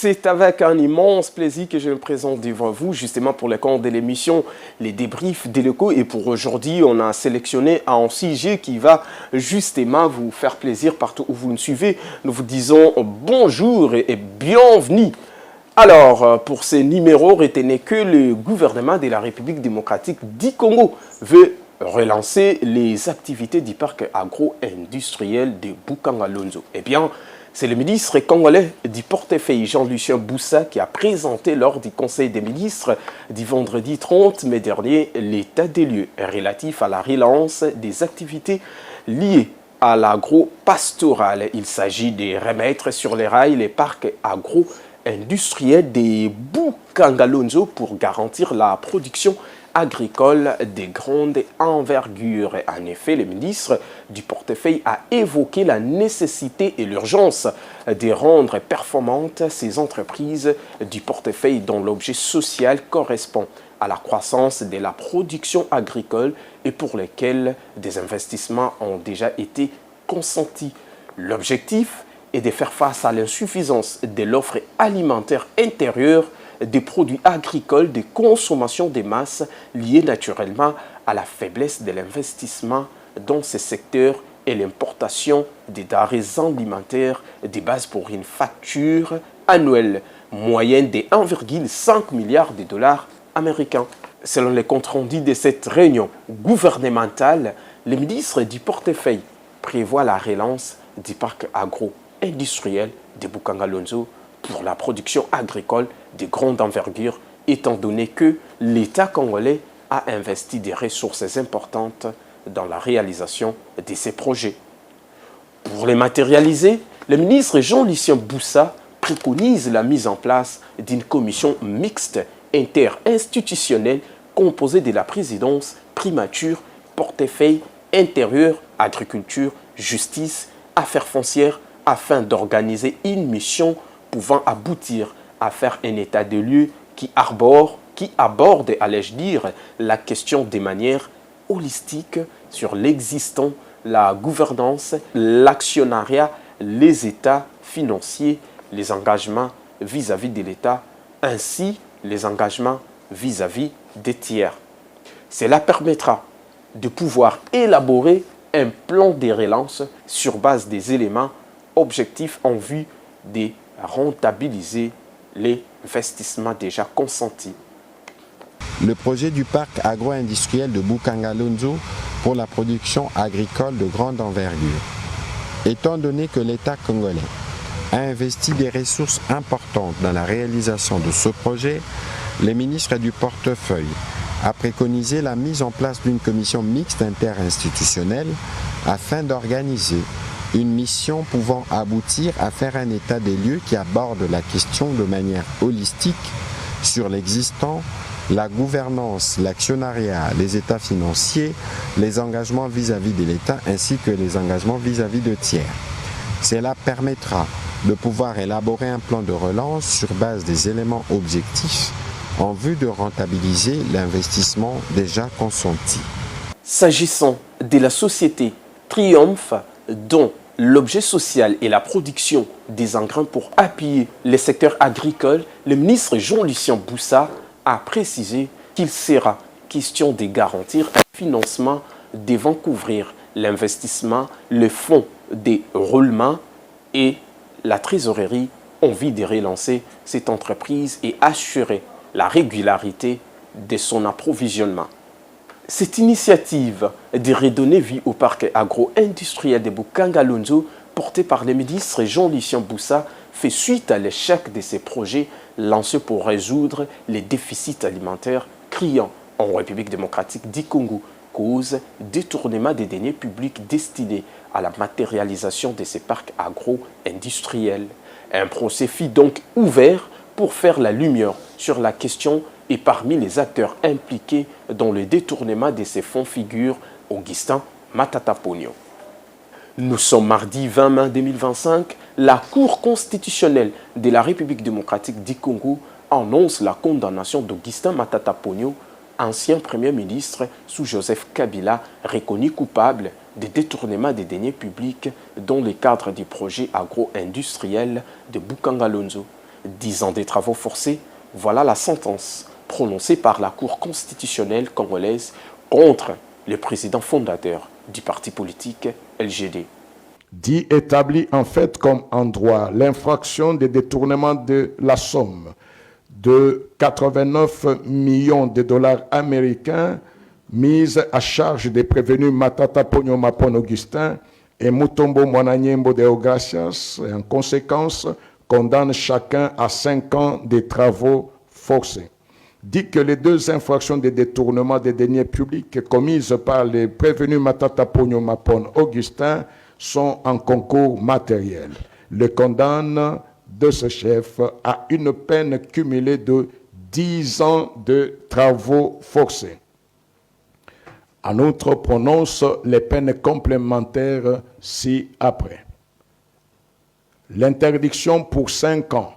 C'est avec un immense plaisir que je me présente devant vous, justement pour le compte de l'émission Les Débriefs des Locaux. Et pour aujourd'hui, on a sélectionné un sujet qui va justement vous faire plaisir partout où vous nous suivez. Nous vous disons bonjour et bienvenue. Alors, pour ces numéros, retenez que le gouvernement de la République démocratique du Congo veut relancer les activités du parc agro-industriel de Boukangalonzo. Eh bien, c'est le ministre congolais du portefeuille Jean-Lucien Boussa qui a présenté lors du Conseil des ministres du vendredi 30 mai dernier l'état des lieux relatif à la relance des activités liées à l'agro-pastoral. Il s'agit de remettre sur les rails les parcs agro-industriels de Boukangalonzo pour garantir la production agricole de grande envergure. En effet, le ministre du portefeuille a évoqué la nécessité et l'urgence de rendre performantes ces entreprises du portefeuille dont l'objet social correspond à la croissance de la production agricole et pour lesquelles des investissements ont déjà été consentis. L'objectif est de faire face à l'insuffisance de l'offre alimentaire intérieure des produits agricoles de consommation de masse liés naturellement à la faiblesse de l'investissement dans ce secteur et l'importation des denrées alimentaires de base pour une facture annuelle moyenne de 1,5 milliard de dollars américains. Selon les comptes rendus de cette réunion gouvernementale, le ministre du portefeuille prévoit la relance du parc agro-industriel de Boukangalonzo pour la production agricole de grande envergure, étant donné que l'État congolais a investi des ressources importantes dans la réalisation de ces projets. Pour les matérialiser, le ministre Jean-Lucien Boussa préconise la mise en place d'une commission mixte interinstitutionnelle composée de la présidence, primature, portefeuille, intérieur, agriculture, justice, affaires foncières, afin d'organiser une mission pouvant aboutir à faire un état de lieux qui aborde, allais-je dire, la question de manière holistique sur l'existant, la gouvernance, l'actionnariat, les états financiers, les engagements vis-à-vis de l'État, ainsi les engagements vis-à-vis des tiers. Cela permettra de pouvoir élaborer un plan de relance sur base des éléments objectifs en vue des rentabiliser les investissements déjà consentis. Le projet du parc agro-industriel de Boukangalonzo pour la production agricole de grande envergure. Étant donné que l'État congolais a investi des ressources importantes dans la réalisation de ce projet, le ministre du portefeuille a préconisé la mise en place d'une commission mixte interinstitutionnelle afin d'organiser une mission pouvant aboutir à faire un état des lieux qui aborde la question de manière holistique sur l'existant, la gouvernance, l'actionnariat, les états financiers, les engagements vis-à-vis de l'État ainsi que les engagements vis-à-vis de tiers. Cela permettra de pouvoir élaborer un plan de relance sur base des éléments objectifs en vue de rentabiliser l'investissement déjà consenti. S'agissant de la société Triomphe, dont l'objet social est la production des engrais pour appuyer les secteurs agricoles, le ministre Jean-Lucien Boussa a précisé qu'il sera question de garantir un financement devant couvrir l'investissement, le fonds de roulement et la trésorerie en vue de relancer cette entreprise et assurer la régularité de son approvisionnement. Cette initiative de redonner vie au parc agro-industriel de Boukangalonzo, portée par le ministre Jean-Lucien Boussa, fait suite à l'échec de ces projets lancés pour résoudre les déficits alimentaires criants en République démocratique du Congo, cause détournement des deniers publics destinés à la matérialisation de ces parcs agro-industriels. Un procès fut donc ouvert pour faire la lumière sur la question et parmi les acteurs impliqués dans le détournement de ces fonds figure Augustin Matata Ponyo. Nous sommes mardi 20 mai 2025. La Cour constitutionnelle de la République démocratique du Congo annonce la condamnation d'Augustin Matata Ponyo, ancien Premier ministre sous Joseph Kabila, reconnu coupable de détournement des deniers publics dans le cadre du projet agro-industriel de Boukangalonzo. 10 ans de travaux forcés, voilà la sentence prononcée par la Cour constitutionnelle congolaise contre le président fondateur du parti politique LGD. Dit établi en fait comme en droit l'infraction de détournement de la somme de 89 millions de dollars américains mise à charge des prévenus Matata Ponyo Mapon Augustin et Mutombo Mwananyembo de Ogracias, et en conséquence condamne chacun à 5 ans de travaux forcés. Dit que les 2 infractions de détournement des deniers publics commises par les prévenus Matata Ponyo Mapon Augustin sont en concours matériel. Le condamne de ce chef à une peine cumulée de 10 ans de travaux forcés. En outre, prononce les peines complémentaires ci-après. L'interdiction pour 5 ans,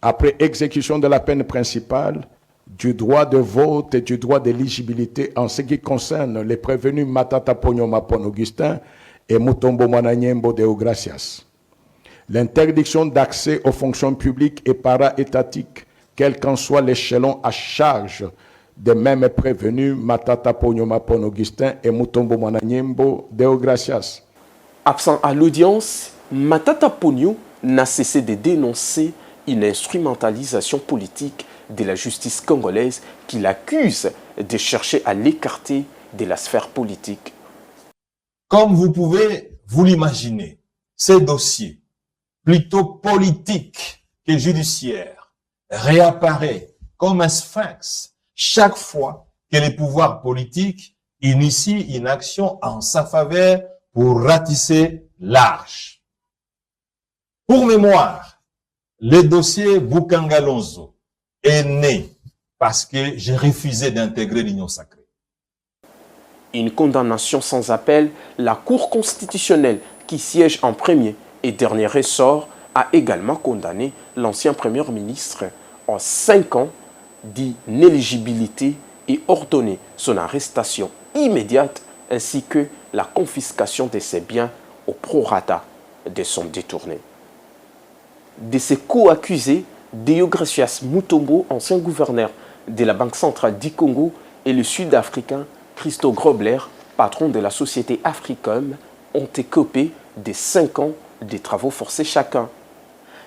après exécution de la peine principale, du droit de vote et du droit d'éligibilité en ce qui concerne les prévenus Matata Ponyo Mapon Augustin et Mutombo Mwananyembo de Ogracias. L'interdiction d'accès aux fonctions publiques et para-étatiques, quel qu'en soit l'échelon à charge des mêmes prévenus Matata Ponyo Mapon Augustin et Mutombo Mwananyembo de Ogracias. Absent à l'audience, Matata Ponyo n'a cessé de dénoncer une instrumentalisation politique de la justice congolaise qu'il accuse de chercher à l'écarter de la sphère politique. Comme vous pouvez vous l'imaginer, ces dossiers, plutôt politiques que judiciaires, réapparaît comme un sphinx chaque fois que les pouvoirs politiques initient une action en sa faveur pour ratisser large. Pour mémoire, le dossier Bukanga-Lonzo est né parce que j'ai refusé d'intégrer l'Union sacrée. Une condamnation sans appel, la Cour constitutionnelle qui siège en premier et dernier ressort a également condamné l'ancien Premier ministre en 5 ans d'inéligibilité et ordonné son arrestation immédiate ainsi que la confiscation de ses biens au prorata de son détourné. De ses co-accusés, Deogracias Mutombo, ancien gouverneur de la Banque centrale du Congo, et le Sud-Africain Christo Grobler, patron de la société Africom, ont écopé de 5 ans de travaux forcés chacun.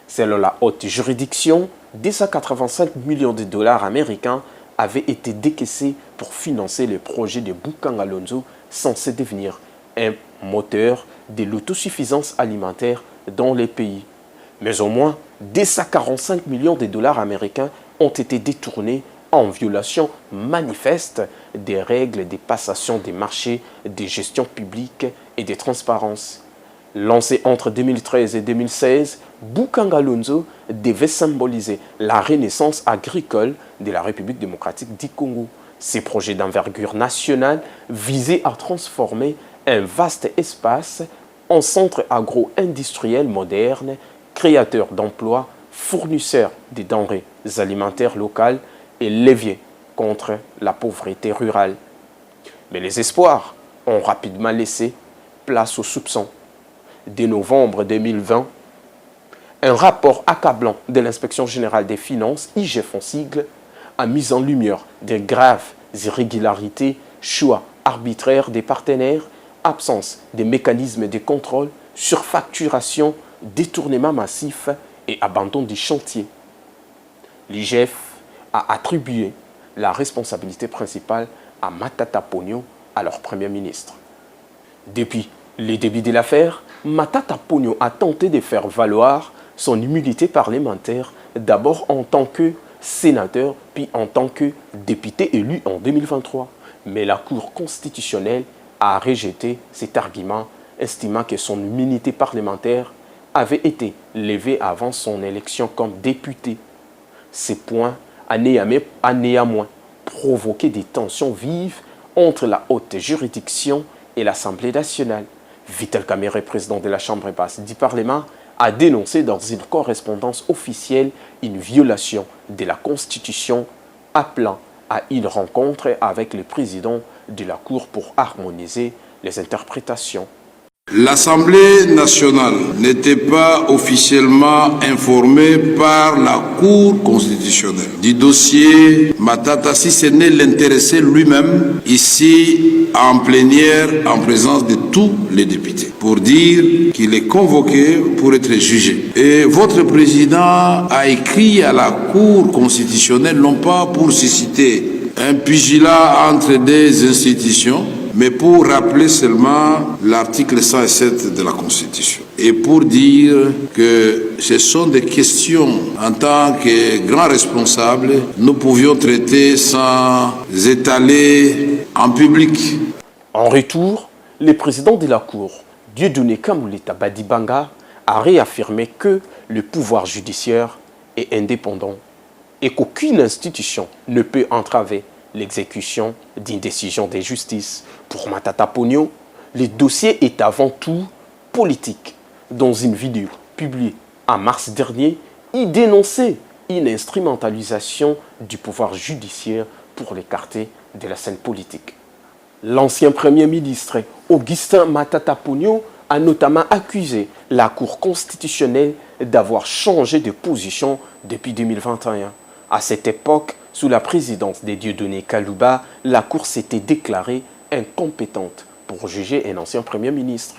Selon la haute juridiction, 285 millions de dollars américains avaient été décaissés pour financer le projet de Bukanga-Lonzo, censé devenir un moteur de l'autosuffisance alimentaire dans les pays. Mais au moins 245 millions de dollars américains ont été détournés en violation manifeste des règles de passation des marchés, de gestion publique et de transparence. Lancé entre 2013 et 2016, Bukanga-Lonzo devait symboliser la renaissance agricole de la République démocratique du Congo. Ces projets d'envergure nationale visaient à transformer un vaste espace en centre agro-industriel moderne, créateur d'emplois, fournisseur de denrées alimentaires locales et levier contre la pauvreté rurale. Mais les espoirs ont rapidement laissé place aux soupçons. Dès novembre 2020, un rapport accablant de l'Inspection générale des finances, IGF en sigle, a mis en lumière de graves irrégularités, choix arbitraires des partenaires, absence des mécanismes de contrôle, surfacturation, détournement massif et abandon du chantier. L'IGF a attribué la responsabilité principale à Matata Ponyo, alors Premier ministre. Depuis le début de l'affaire, Matata Ponyo a tenté de faire valoir son immunité parlementaire, d'abord en tant que sénateur, puis en tant que député élu en 2023. Mais la Cour constitutionnelle a rejeté cet argument, estimant que son immunité parlementaire avait été levée avant son élection comme député. Ces points a néanmoins provoqué des tensions vives entre la haute juridiction et l'Assemblée nationale. Vital Kamerhe, président de la Chambre basse du Parlement, a dénoncé dans une correspondance officielle une violation de la Constitution, appelant à une rencontre avec le président de la Cour pour harmoniser les interprétations. L'Assemblée nationale n'était pas officiellement informée par la Cour constitutionnelle du dossier Matata, si ce n'est l'intéressé lui-même, ici en plénière, en présence de tous les députés, pour dire qu'il est convoqué pour être jugé. Et votre président a écrit à la Cour constitutionnelle, non pas pour susciter un pugilat entre des institutions, mais pour rappeler seulement l'article 107 de la Constitution et pour dire que ce sont des questions en tant que grands responsables nous pouvions traiter sans étaler en public. En retour, le président de la Cour, Dieudonné Kamuleta Badibanga, a réaffirmé que le pouvoir judiciaire est indépendant et qu'aucune institution ne peut entraver l'exécution d'une décision de justice. Pour Matata Ponyo, le dossier est avant tout politique. Dans une vidéo publiée en mars dernier, il dénonçait une instrumentalisation du pouvoir judiciaire pour l'écarter de la scène politique. L'ancien Premier ministre Augustin Matata Ponyo a notamment accusé la Cour constitutionnelle d'avoir changé de position depuis 2021. À cette époque, sous la présidence de Dieudonné Kalouba, la Cour s'était déclarée incompétente pour juger un ancien Premier ministre.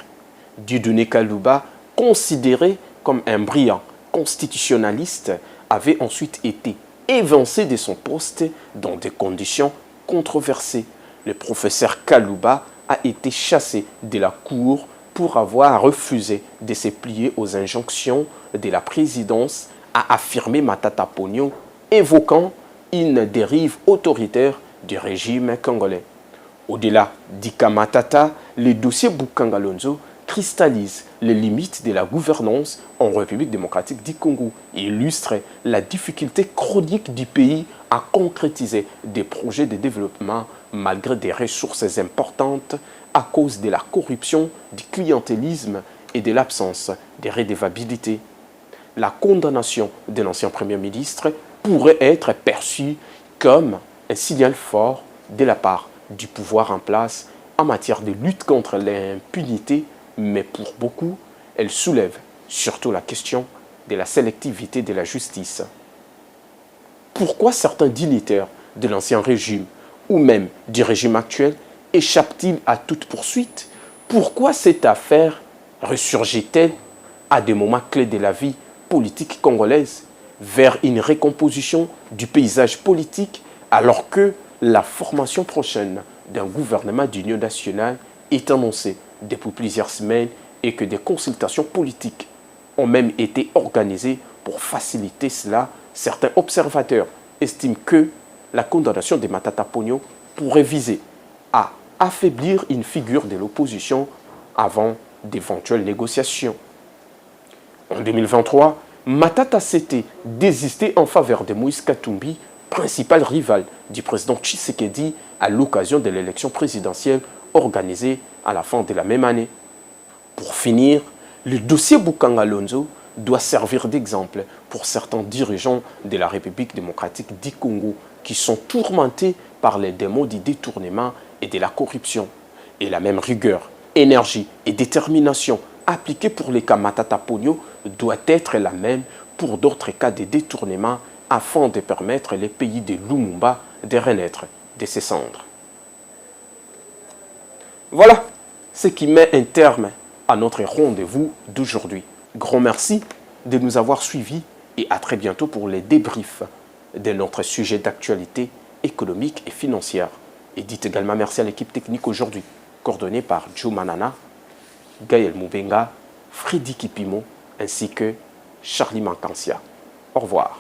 Dieudonné Kalouba, considéré comme un brillant constitutionnaliste, avait ensuite été évincé de son poste dans des conditions controversées. Le professeur Kalouba a été chassé de la Cour pour avoir refusé de se plier aux injonctions de la présidence, a affirmé Matata Ponyo, évoquant une dérive autoritaire du régime congolais. Au-delà d'Ika Matata, le dossier Boukangalonzo cristallise les limites de la gouvernance en République démocratique du Congo et illustre la difficulté chronique du pays à concrétiser des projets de développement malgré des ressources importantes à cause de la corruption, du clientélisme et de l'absence de redevabilité. La condamnation de l'ancien Premier ministre pourrait être perçue comme un signal fort de la part du pouvoir en place en matière de lutte contre l'impunité, mais pour beaucoup, elle soulève surtout la question de la sélectivité de la justice. Pourquoi certains dignitaires de l'ancien régime ou même du régime actuel échappent-ils à toute poursuite? Pourquoi cette affaire ressurgit-elle à des moments clés de la vie politique congolaise vers une recomposition du paysage politique alors que la formation prochaine d'un gouvernement d'union nationale est annoncée depuis plusieurs semaines et que des consultations politiques ont même été organisées pour faciliter cela? Certains observateurs estiment que la condamnation de Matata Ponyo pourrait viser à affaiblir une figure de l'opposition avant d'éventuelles négociations. En 2023, Matata s'était désisté en faveur de Moïse Katumbi, principal rival du président Tshisekedi à l'occasion de l'élection présidentielle organisée à la fin de la même année. Pour finir, le dossier Boukangalonzo doit servir d'exemple pour certains dirigeants de la République démocratique du Congo qui sont tourmentés par les démons du détournement et de la corruption. Et la même rigueur, énergie et détermination appliquée pour les cas Matata Ponyo doit être la même pour d'autres cas de détournement afin de permettre les pays de Lumumba de renaître de ses cendres. Voilà ce qui met un terme à notre rendez-vous d'aujourd'hui. Grand merci de nous avoir suivis et à très bientôt pour les débriefs de notre sujet d'actualité économique et financière. Et dites également merci à l'équipe technique aujourd'hui, coordonnée par Joe Manana, Gaël Moubenga, Freddy Kipimo ainsi que Charlie Mankansia. Au revoir.